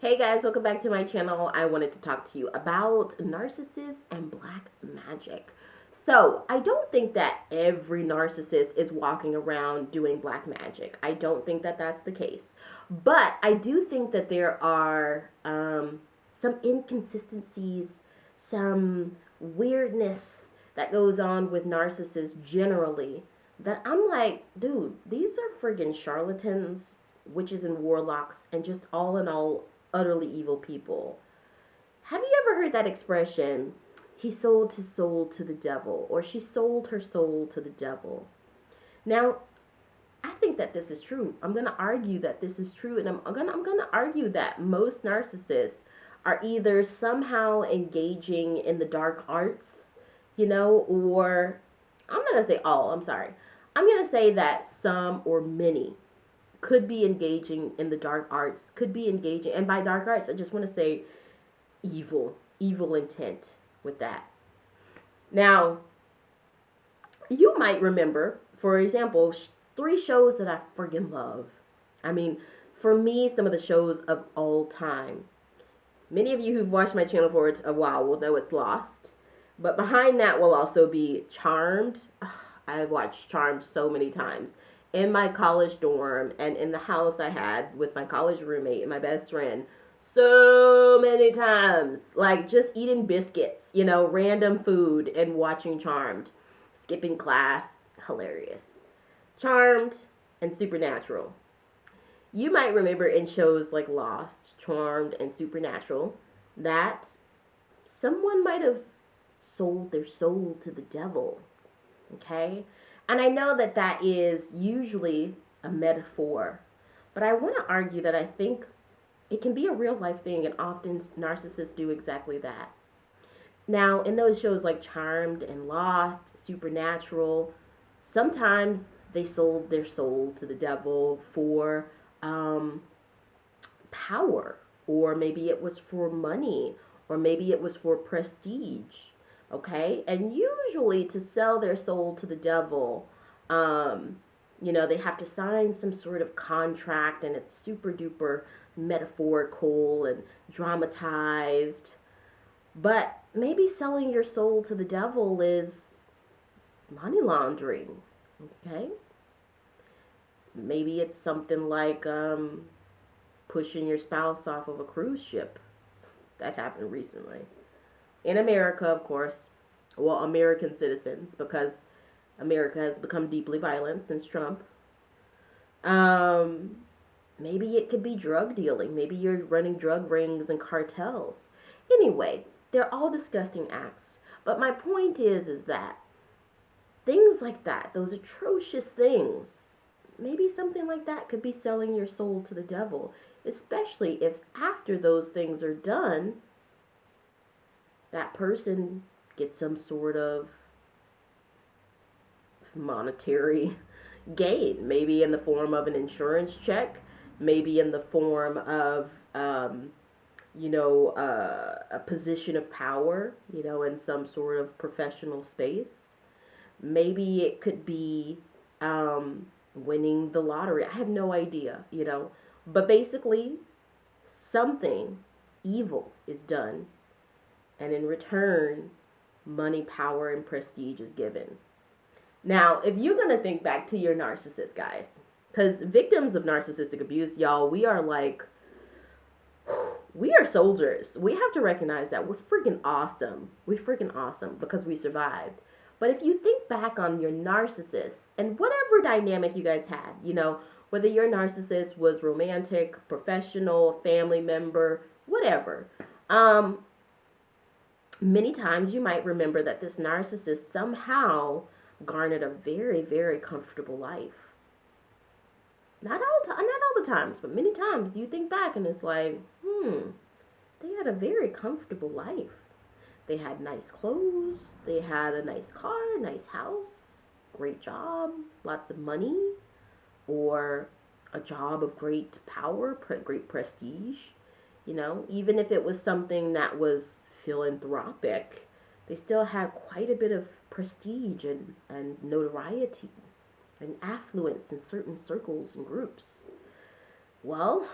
Hey guys, welcome back to my channel. I wanted to talk to you about narcissists and black magic. So, I don't think that every narcissist is walking around doing black magic. I don't think that that's the case. But I do think that there are some inconsistencies, some weirdness that goes on with narcissists generally that I'm like, dude, these are friggin' charlatans, witches and warlocks, and just all in all utterly evil people. Have you ever heard that expression, he sold his soul to the devil, or she sold her soul to the devil? Now, I think that this is true. I'm going to argue that this is true, and I'm going to argue that most narcissists are either somehow engaging in the dark arts, or I'm not going to say all, I'm sorry. I'm going to say that some or many could be engaging in the dark arts, could be engaging, and by dark arts, I just want to say evil intent with that. Now, you might remember, for example, 3 shows that I friggin' love. I mean, for me, some of the shows of all time. Many of you who've watched my channel for a while will know it's Lost. But behind that will also be Charmed. I've watched Charmed so many times. In my college dorm and in the house I had with my college roommate and my best friend, so many times. Like just eating biscuits, random food and watching Charmed. Skipping class, hilarious. Charmed and Supernatural. You might remember in shows like Lost, Charmed, and Supernatural that someone might have sold their soul to the devil. Okay? And I know that that is usually a metaphor, but I want to argue that I think it can be a real life thing, and often narcissists do exactly that. Now, in those shows like Charmed and Lost, Supernatural, sometimes they sold their soul to the devil for power, or maybe it was for money, or maybe it was for prestige. Okay, and usually to sell their soul to the devil, they have to sign some sort of contract, and it's super duper metaphorical and dramatized. But maybe selling your soul to the devil is money laundering. Okay, maybe it's something like pushing your spouse off of a cruise ship. That happened recently. In America, of course, well, American citizens, because America has become deeply violent since Trump. Maybe it could be drug dealing. Maybe you're running drug rings and cartels. Anyway, they're all disgusting acts. But my point is that things like that, those atrocious things, maybe something like that could be selling your soul to the devil, especially if after those things are done, that person gets some sort of monetary gain, maybe in the form of an insurance check, maybe in the form of, a position of power, in some sort of professional space. Maybe it could be winning the lottery. I have no idea, But basically, something evil is done, and in return, money, power, and prestige is given. Now, if you're going to think back to your narcissist, guys, because victims of narcissistic abuse, y'all, we are soldiers. We have to recognize that we're freaking awesome. We're freaking awesome because we survived. But if you think back on your narcissist and whatever dynamic you guys had, whether your narcissist was romantic, professional, family member, whatever, many times you might remember that this narcissist somehow garnered a very, very comfortable life. Not all the times, but many times you think back and it's like, they had a very comfortable life. They had nice clothes, they had a nice car, nice house, great job, lots of money, or a job of great power, great prestige. Even if it was something that was philanthropic, they still had quite a bit of prestige and notoriety and affluence in certain circles and groups. Well,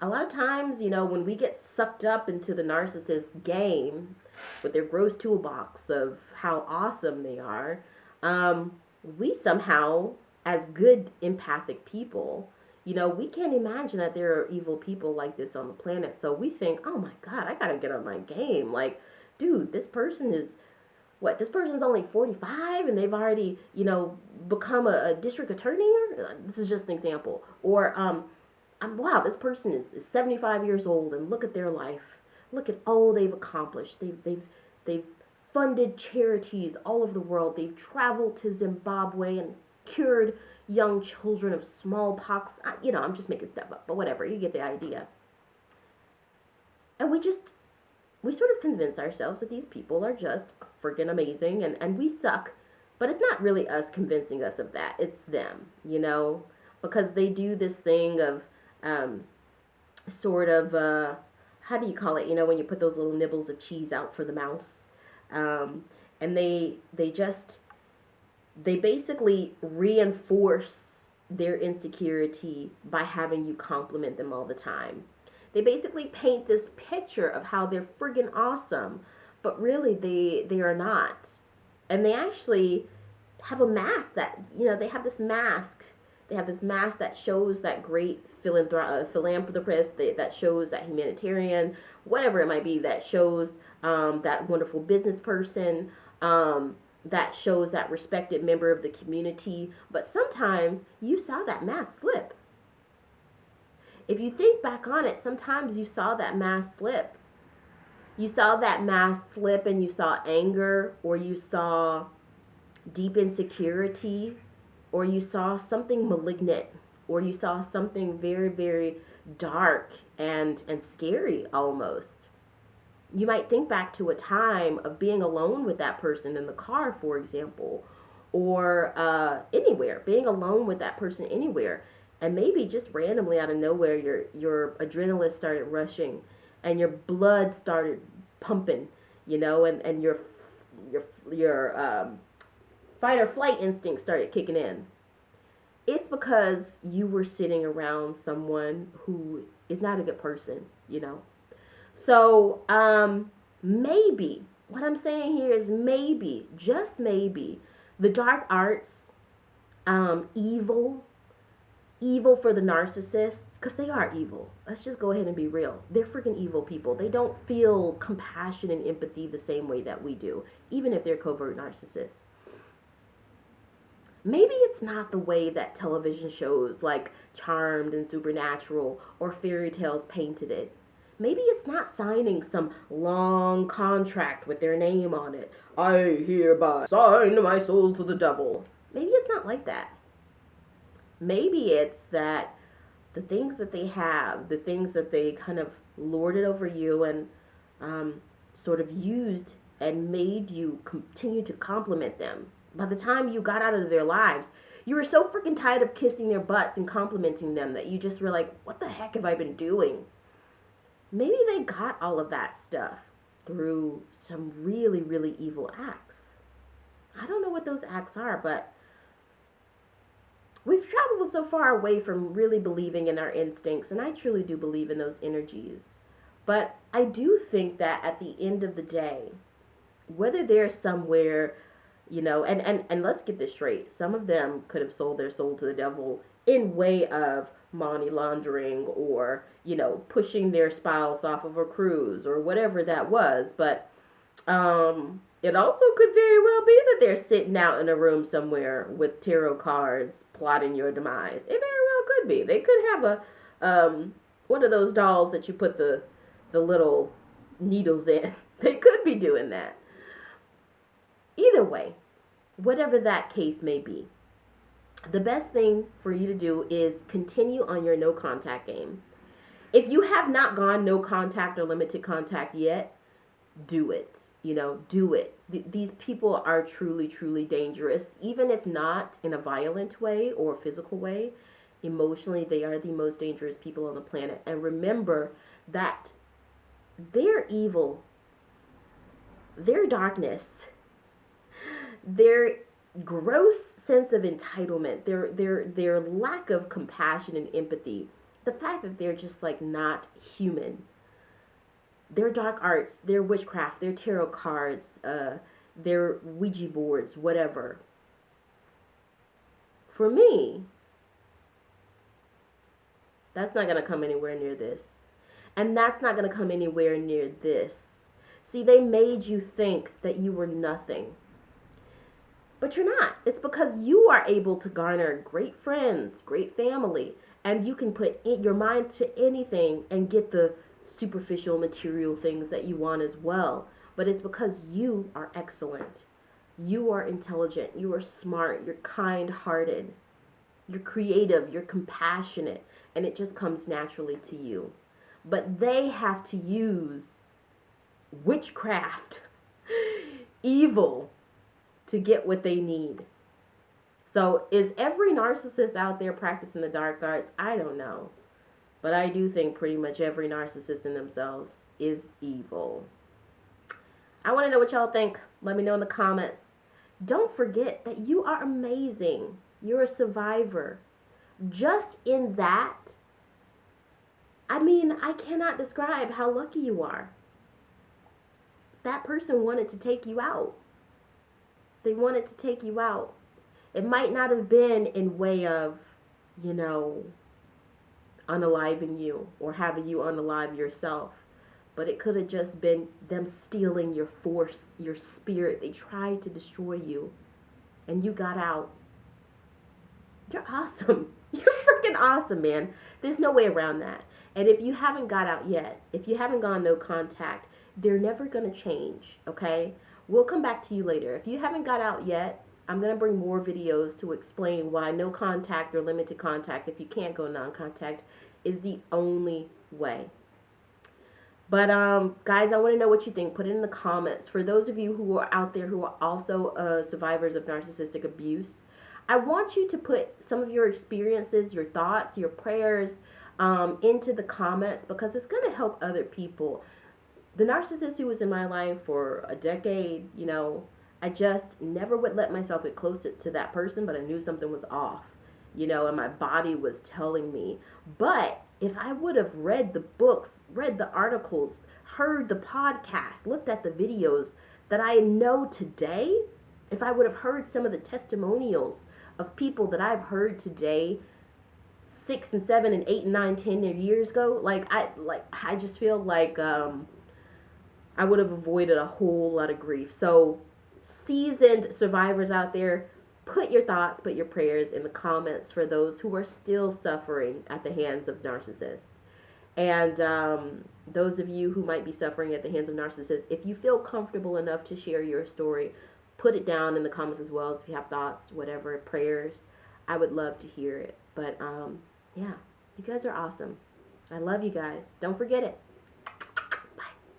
a lot of times, when we get sucked up into the narcissist game with their gross toolbox of how awesome they are, um, we somehow, as good empathic people, we can't imagine that there are evil people like this on the planet. So we think, oh my God, I gotta get on my game. Like, dude, this person's only 45 and they've already, become a district attorney. This is just an example. Or, wow, this person is 75 years old and look at their life. Look at all they've accomplished. They've funded charities all over the world. They've traveled to Zimbabwe and cured young children of smallpox. I'm just making stuff up, but whatever, you get the idea. And we sort of convince ourselves that these people are just freaking amazing and we suck. But it's not really us convincing us of that. It's them, because they do this thing of sort of, how do you call it? When you put those little nibbles of cheese out for the mouse. And they basically reinforce their insecurity by having you compliment them all the time. They basically paint this picture of how they're friggin' awesome, but really they are not. And they actually have a mask that, they have this mask. They have this mask that shows that great philanthropist, that shows that humanitarian, whatever it might be, that shows that wonderful business person, that shows that respected member of the community. But sometimes you saw that mask slip. If you think back on it, sometimes you saw that mask slip. You saw that mask slip and you saw anger, or you saw deep insecurity, or you saw something malignant, or you saw something very, very dark and scary almost. You might think back to a time of being alone with that person in the car, for example, or anywhere, being alone with that person anywhere. And maybe just randomly out of nowhere, your adrenaline started rushing and your blood started pumping, and your fight or flight instinct started kicking in. It's because you were sitting around someone who is not a good person, So, maybe, what I'm saying here is maybe, just maybe, the dark arts, evil for the narcissist, because they are evil. Let's just go ahead and be real. They're freaking evil people. They don't feel compassion and empathy the same way that we do, even if they're covert narcissists. Maybe it's not the way that television shows like Charmed and Supernatural or fairy tales painted it. Maybe it's not signing some long contract with their name on it. I hereby sign my soul to the devil. Maybe it's not like that. Maybe it's that the things that they have, the things that they kind of lorded over you and sort of used and made you continue to compliment them. By the time you got out of their lives, you were so freaking tired of kissing their butts and complimenting them that you just were like, what the heck have I been doing? Maybe they got all of that stuff through some really, really evil acts. I don't know what those acts are, but we've traveled so far away from really believing in our instincts, and I truly do believe in those energies. But I do think that at the end of the day, whether they're somewhere, and let's get this straight, some of them could have sold their soul to the devil in way of money laundering or, pushing their spouse off of a cruise or whatever that was. But it also could very well be that they're sitting out in a room somewhere with tarot cards plotting your demise. It very well could be. They could have a one of those dolls that you put the little needles in. They could be doing that. Either way, whatever that case may be, the best thing for you to do is continue on your no contact game. If you have not gone no contact or limited contact yet, do it. Do it. These people are truly, truly dangerous, even if not in a violent way or physical way. Emotionally, they are the most dangerous people on the planet. And remember that their evil, their darkness, their gross sense of entitlement, their lack of compassion and empathy the fact that they're just like not human. Their dark arts, their witchcraft, their tarot cards, their Ouija boards, whatever. For me, that's not going to come anywhere near this. And that's not going to come anywhere near this. See, they made you think that you were nothing. But you're not. It's because you are able to garner great friends, great family, and you can put your mind to anything and get the superficial material things that you want as well. But it's because you are excellent. You are intelligent. You are smart. You're kind-hearted. You're creative. You're compassionate. And it just comes naturally to you. But they have to use witchcraft, evil, to get what they need. So is every narcissist out there practicing the dark arts? I don't know. But I do think pretty much every narcissist in themselves is evil. I want to know what y'all think. Let me know in the comments. Don't forget that you are amazing. You're a survivor. Just in that, I mean, I cannot describe how lucky you are. That person wanted to take you out. They wanted to take you out. It might not have been in way of, unaliving you or having you unalive yourself. But it could have just been them stealing your force, your spirit. They tried to destroy you. And you got out. You're awesome. You're freaking awesome, man. There's no way around that. And if you haven't got out yet, if you haven't gone no contact, they're never going to change, okay? We'll come back to you later. If you haven't got out yet, I'm going to bring more videos to explain why no contact or limited contact, if you can't go non-contact, is the only way. But, guys, I want to know what you think. Put it in the comments. For those of you who are out there who are also survivors of narcissistic abuse, I want you to put some of your experiences, your thoughts, your prayers into the comments, because it's going to help other people. The narcissist who was in my life for a decade, I just never would let myself get close to that person, but I knew something was off, and my body was telling me. But if I would have read the books, read the articles, heard the podcast, looked at the videos that I know today, if I would have heard some of the testimonials of people that I've heard today, 6 and 7 and 8 and 9, 10 years ago, I just feel like I would have avoided a whole lot of grief. So seasoned survivors out there, put your thoughts, put your prayers in the comments for those who are still suffering at the hands of narcissists. And those of you who might be suffering at the hands of narcissists, if you feel comfortable enough to share your story, put it down in the comments as well. If you have thoughts, whatever, prayers, I would love to hear it. But yeah, you guys are awesome. I love you guys. Don't forget it.